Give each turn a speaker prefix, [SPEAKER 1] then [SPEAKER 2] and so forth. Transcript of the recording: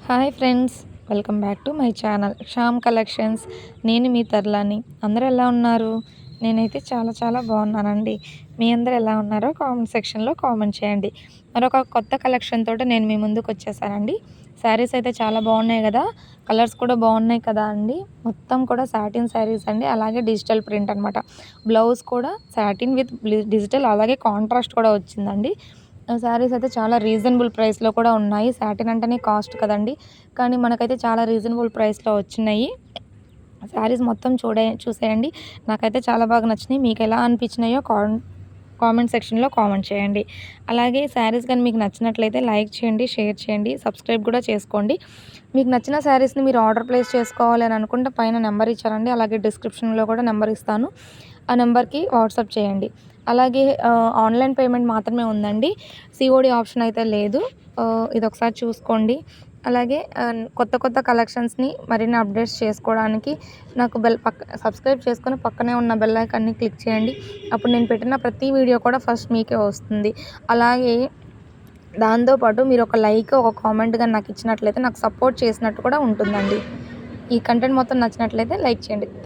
[SPEAKER 1] Hi friends, welcome back to my channel Shyam collections. నేను మీ తర్లాని. అందరూ ఎలా ఉన్నారు? నేనైతే చాలా చాలా బాగున్నానండి. మీ అందరూ ఎలా ఉన్నారో కామెంట్ సెక్షన్లో కామెంట్ చేయండి. మరొక కొత్త కలెక్షన్ తోటి నేను మీ ముందుకు వచ్చేసానండి. శారీస్ అయితే చాలా బాగున్నాయి కదా, కలర్స్ కూడా బాగున్నాయి కదా అండి. మొత్తం కూడా సాటిన్ శారీస్ అండి, అలాగే డిజిటల్ ప్రింట్ అనమాట. బ్లౌజ్ కూడా సాటిన్ విత్ డిజిటల్, అలాగే కాంట్రాస్ట్ కూడా వచ్చిందండి. శారీస్ అయితే చాలా రీజనబుల్ ప్రైస్లో కూడా ఉన్నాయి. సాటిన్ అంటేనే కాస్ట్ కదండి, కానీ మనకైతే చాలా రీజనబుల్ ప్రైస్లో వచ్చినాయి. శారీస్ మొత్తం చూసేయండి. నాకైతే చాలా బాగా నచ్చినాయి. మీకు ఎలా అనిపించినాయో కామెంట్ సెక్షన్లో కామెంట్ చేయండి. అలాగే శారీస్ కానీ మీకు నచ్చినట్లయితే లైక్ చేయండి, షేర్ చేయండి, సబ్స్క్రైబ్ కూడా చేసుకోండి. మీకు నచ్చిన శారీస్ని మీరు ఆర్డర్ ప్లేస్ చేసుకోవాలి అని అనుకుంటే పైన నెంబర్ ఇచ్చారండి, అలాగే డిస్క్రిప్షన్లో కూడా నెంబర్ ఇస్తాను. ఆ నెంబర్కి వాట్సాప్ చేయండి. అలాగే ఆన్లైన్ పేమెంట్ మాత్రమే ఉందండి, సిఓడి ఆప్షన్ అయితే లేదు. ఇది ఒకసారి చూసుకోండి. అలాగే కొత్త కొత్త కలెక్షన్స్ని మరిన్ని అప్డేట్స్ చేసుకోవడానికి నాకు సబ్స్క్రైబ్ చేసుకొని పక్కనే ఉన్న బెల్ ఐకాన్ని క్లిక్ చేయండి. అప్పుడు నేను పెట్టిన ప్రతి వీడియో కూడా ఫస్ట్ మీకే వస్తుంది. అలాగే దాంతోపాటు మీరు ఒక లైక్, ఒక కామెంట్ కానీ నాకు ఇచ్చినట్లయితే నాకు సపోర్ట్ చేసినట్టు కూడా ఉంటుందండి. ఈ కంటెంట్ మొత్తం నచ్చినట్లయితే లైక్ చేయండి.